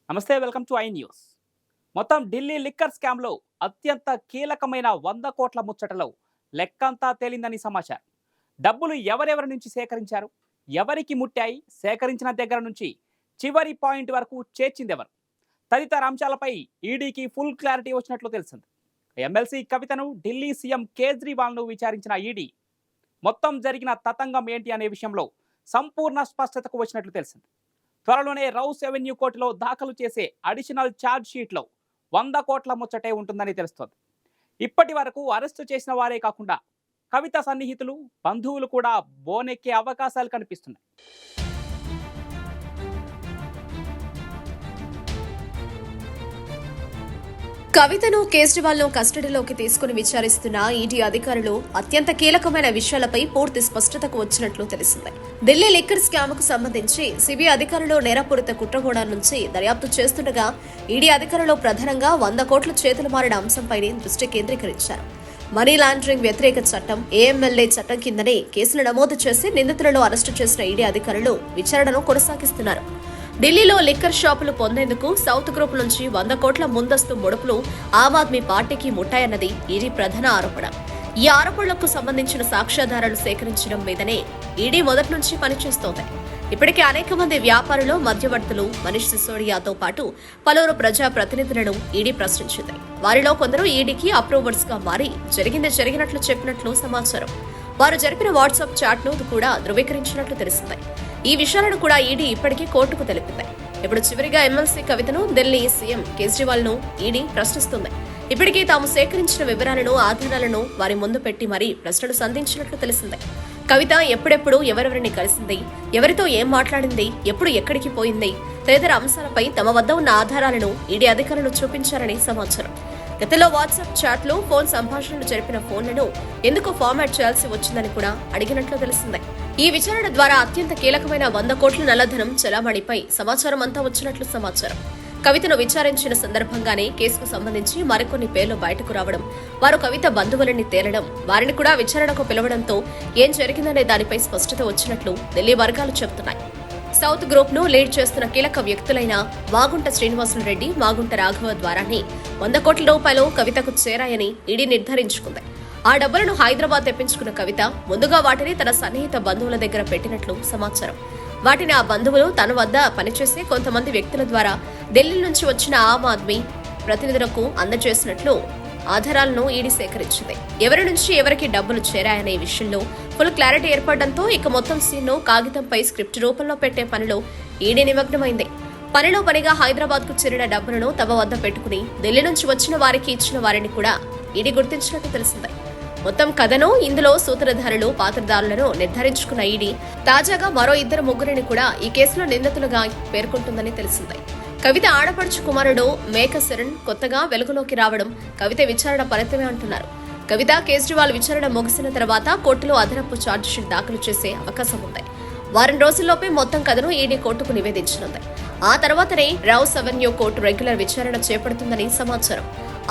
నమస్తే, welcome to I news. మొత్తం Delhi liquor స్కామ్లో అత్యంత కీలకమైన 100 కోట్ల ముచ్చటలో లెక్కంతా తేలిందని సమాచారం. డబ్బులు ఎవరెవరి నుంచి సేకరించారు, ఎవరికి ముట్టాయి, సేకరించిన దగ్గర నుంచి చివరి పాయింట్ వరకు చేర్చిందెవరు తదితర అంశాలపై ఈడీకి ఫుల్ క్లారిటీ వచ్చినట్లు తెలిసింది. ఎమ్మెల్సీ కవితను ఢిల్లీ సీఎం కేజ్రీవాల్ను విచారించిన ఈడీ మొత్తం జరిగిన తతంగం ఏంటి అనే విషయంలో సంపూర్ణ స్పష్టతకు వచ్చినట్లు తెలిసింది. త్వరలోనే రౌస్ ఎవెన్యూ కోర్టులో దాఖలు చేసే అడిషనల్ ఛార్జ్ షీట్లో 100 కోట్ల ముచ్చటే ఉంటుందని తెలుస్తోంది. ఇప్పటి వరకు అరెస్టు చేసిన వారే కాకుండా కవిత సన్నిహితులు, బంధువులు కూడా బోనెక్కే అవకాశాలు కనిపిస్తున్నాయి. కవితను కేజ్రీవాల్ ను కస్టడీలోకి తీసుకుని విచారిస్తున్న ఈడీ అధికారులు అత్యంత కీలకమైన విషయాలపై పూర్తి స్పష్టతకు వచ్చినట్లు తెలిసింది. ఢిల్లీ లిక్కర్ స్కామ్ కు సంబంధించి సిబిఐ అధికారులు నేరపూరిత కుట్రకోణం నుంచి దర్యాప్తు చేస్తుండగా ఈడీ అధికారులు ప్రధానంగా 100 కోట్ల చేతులు మారిన అంశంపై దృష్టి కేంద్రీకరించారు. మనీ లాండరింగ్ వ్యతిరేక చట్టం ఏఎంఎల్ఏ చట్టం కిందనే కేసులు నమోదు చేసి నిందితులను అరెస్టు చేసిన ఈడీ అధికారులు విచారణను కొనసాగిస్తున్నారు. ఢిల్లీలో లిక్కర్ షాపులు పొందేందుకు సౌత్ గ్రూప్ నుంచి 100 కోట్ల ముందస్తు ముడుపులు ఆమ్ ఆద్మీ పార్టీకి ముట్టాయన్నది ఈడీ ప్రధాన ఆరోపణ. ఈ ఆరోపణలకు సంబంధించిన సాక్ష్యాధారాలు సేకరించడం మీదనే ఈడీ మొదటి నుంచి పనిచేస్తోంది. ఇప్పటికే అనేక మంది వ్యాపారులు, మధ్యవర్తులు, మనీష్ సిసోడియాతో పాటు పలువురు ప్రజా ప్రతినిధులను ఈడీ ప్రశ్నించింది. వారిలో కొందరు ఈడీకి అప్రూవర్స్ గా మారి జరిగినట్లు చెప్పినట్లు సమాచారం. వారు జరిపిన వాట్సాప్ చాట్ను కూడా ధృవీకరించినట్లు తెలిసింది. ఈ విషయాలను కూడా ఈడీ ఇప్పటికీ కోర్టుకు తెలిపింది. ఇప్పుడు చివరిగా ఎమ్మెల్సీ కవితను ఢిల్లీ సీఎం కేజ్రీవాల్ ను ఈడీ ప్రశ్నిస్తుంది. ఇప్పటికీ తాము సేకరించిన వివరాలను, ఆధారాలను వారి ముందు పెట్టి మరీ ప్రశ్నలు సంధించినట్లు తెలిసింది. కవిత ఎప్పుడెప్పుడు ఎవరెవరిని కలిసింది, ఎవరితో ఏం మాట్లాడింది, ఎప్పుడు ఎక్కడికి పోయింది తదితర అంశాలపై తమ వద్ద ఉన్న ఆధారాలను ఈడీ అధికారులు చూపించారని సమాచారం. గతంలో వాట్సాప్ చాట్లు, ఫోన్ సంభాషణలు జరిపిన ఫోన్లను ఎందుకు ఫార్మాట్ చేయాల్సి వచ్చిందని కూడా అడిగినట్లు తెలిసింది. ఈ విచారణ ద్వారా అత్యంత కీలకమైన 100 కోట్ల నల్లధనం చెలామణిపై సమాచారం అంతా వచ్చినట్లు సమాచారం. కవితను విచారించిన సందర్భంగానే కేసుకు సంబంధించి మరికొన్ని పేర్లు బయటకు రావడం, వారు కవిత బంధువులని తేలడం, వారిని కూడా విచారణకు పిలవడంతో ఏం జరిగిందనే దానిపై స్పష్టత వచ్చినట్లు ఢిల్లీ వర్గాలు చెబుతున్నాయి. సౌత్ గ్రూప్ ను లీడ్ చేస్తున్న కీలక వ్యక్తులైన మాగుంట శ్రీనివాసులు రెడ్డి, మాగుంట రాఘవ ద్వారానే 100 కోట్ల రూపాయలు కవితకు చేరాయని ఈడీ నిర్ధారించుకుంది. ఆ డబ్బులను హైదరాబాద్ తెప్పించుకున్న కవిత ముందుగా వాటిని తన సన్నిహిత బంధువుల దగ్గర పెట్టినట్లు సమాచారం. వాటిని ఆ బంధువులు తన వద్ద పనిచేసే కొంతమంది వ్యక్తుల ద్వారా ఢిల్లీ నుంచి వచ్చిన ఆమ్ ఆద్మీ ప్రతినిధులకు అందజేసినట్లు ఆధారాలను ఈడీ సేకరించింది. ఎవరి నుంచి ఎవరికి డబ్బులు చేరాయనే విషయంలో ఫుల్ క్లారిటీ ఏర్పడడంతో ఇక మొత్తం సీన్ను కాగితంపై స్క్రిప్ట్ రూపంలో పెట్టే పనిలో ఈడీ నిమగ్నమైంది. పనిలో పనిగా హైదరాబాద్ కు చేరిన డబ్బులను తమ వద్ద పెట్టుకుని ఢిల్లీ నుంచి వచ్చిన వారికి ఇచ్చిన వారిని కూడా ఈడీ గుర్తించినట్టు తెలిసింది. మొత్తం కథను, ఇందులో సూత్రధారులు, పాత్రధారులను నిర్ధారించుకున్న ఈడీ తాజాగా మరో 2-3 కూడా ఈ కేసులో నిందితులుగా పేర్కొంటుందని తెలిసింది. కవిత ఆడపడుచు కుమారుడు మేక శరణ్ కొత్తగా వెలుగులోకి రావడం కవిత విచారణ ఫలితమే అంటున్నారు. కవిత, కేజ్రీవాల్ విచారణ ముగిసిన తర్వాత కోర్టులో అదనపు ఛార్జిషీట్ దాఖలు చేసే అవకాశం ఉంది. వారం రోజుల్లోపే మొత్తం కథను ఈడీ కోర్టుకు నివేదించనుంది. ఆ తర్వాతనే రౌస్ అవెన్యూ కోర్టు రెగ్యులర్ విచారణ చేపడుతుందని సమాచారం.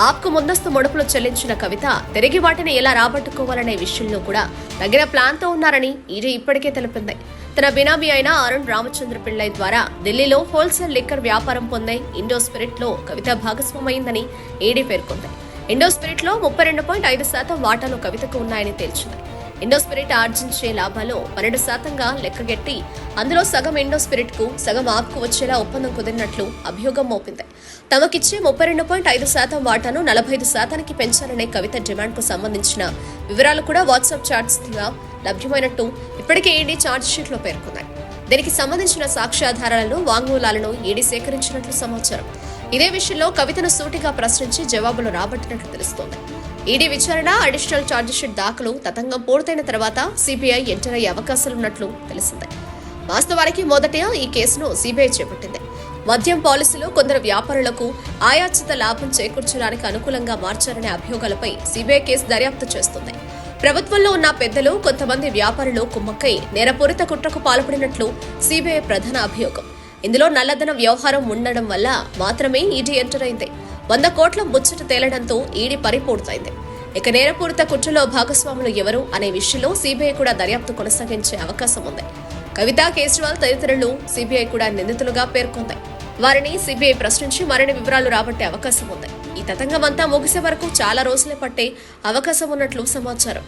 ఆప్కు ముందస్తు ముడుపులు చెల్లించిన కవిత తిరిగి వాటిని ఎలా రాబట్టుకోవాలనే విషయంలో కూడా తగిన ప్లాన్తో ఉన్నారని ఈడీ ఇప్పటికే తెలిపింది. తన బినామీ అయిన అరుణ్ రామచంద్ర పిళ్ళై ద్వారా ఢిల్లీలో హోల్సేల్ లిక్కర్ వ్యాపారం పొందే ఇండో స్పిరిట్ లో కవిత భాగస్వామైందని ఈడీ పేర్కొంది. ఇండో స్పిరిట్ లో 32.5% వాటాలు కవితకు ఉన్నాయని తేల్చింది. ఇండో స్పిరిట్ ఆర్జించే లాభాలు 12%గా లెక్కగెట్టి అందులో సగం ఇండో స్పిరిట్ కు, సగం ఆప్కు వచ్చేలా ఒప్పందం కుదిరినట్లు అభియోగం మోపింది. తమకిచ్చే 32.5% వాటాను 45%కి పెంచాలనే కవిత డిమాండ్ కు సంబంధించిన వివరాలు కూడా వాట్సాప్ చాట్స్ గా లభ్యమైనట్టు ఇప్పటికే ఈడీ ఛార్జ్ షీట్ లో పేర్కొన్నాయి. దీనికి సంబంధించిన సాక్ష్యాధారాలను, వాంగ్మూలాలను ఈడీ సేకరించినట్లు సమాచారం. ఇదే విషయంలో కవితను సూటిగా ప్రశ్నించి జవాబులు రాబట్టినట్లు తెలుస్తోంది. ఈడీ విచారణ, అడిషనల్ ఛార్జిషీట్ దాఖలు తతంగం పూర్తయిన తర్వాత సిబిఐ ఎంటర్ అయ్యే అవకాశాలున్నట్లు తెలిసింది. వాస్తవానికి మొదట ఈ కేసును సిబిఐ చేపట్టింది. మద్యం పాలసీలో కొందరు వ్యాపారులకు ఆయాచిత లాభం చేకూర్చడానికి అనుకూలంగా మార్చారనే అభియోగాలపై సిబిఐ కేసు దర్యాప్తు చేస్తుంది. ప్రభుత్వంలో ఉన్న పెద్దలు, కొంతమంది వ్యాపారులు కుమ్మక్కై నేరపూరిత కుట్రకు పాల్పడినట్లు సిబిఐ ప్రధాన అభియోగం. ఇందులో నల్లధనం వ్యవహారం ఉండడం వల్ల మాత్రమే ఈడీ ఎంటర్ అయింది. 100 కోట్ల ముచ్చట తేలడంతో ఈడీ పని పూర్తయింది. ఇక నేరపూరిత కుట్రలో భాగస్వాములు ఎవరు అనే విషయంలో సిబిఐ కూడా దర్యాప్తు కొనసాగించే అవకాశం ఉంది. కవిత, కేజ్రీవాల్ తదితరులు సిబిఐ కూడా నిందితులుగా పేర్కొంది. వారిని సిబిఐ ప్రశ్నించి మరిన్ని వివరాలు రాబట్టే అవకాశం ఉంది. ఈ తతంగం అంతా ముగిసే వరకు చాలా రోజులే పట్టే అవకాశం ఉన్నట్లు సమాచారం.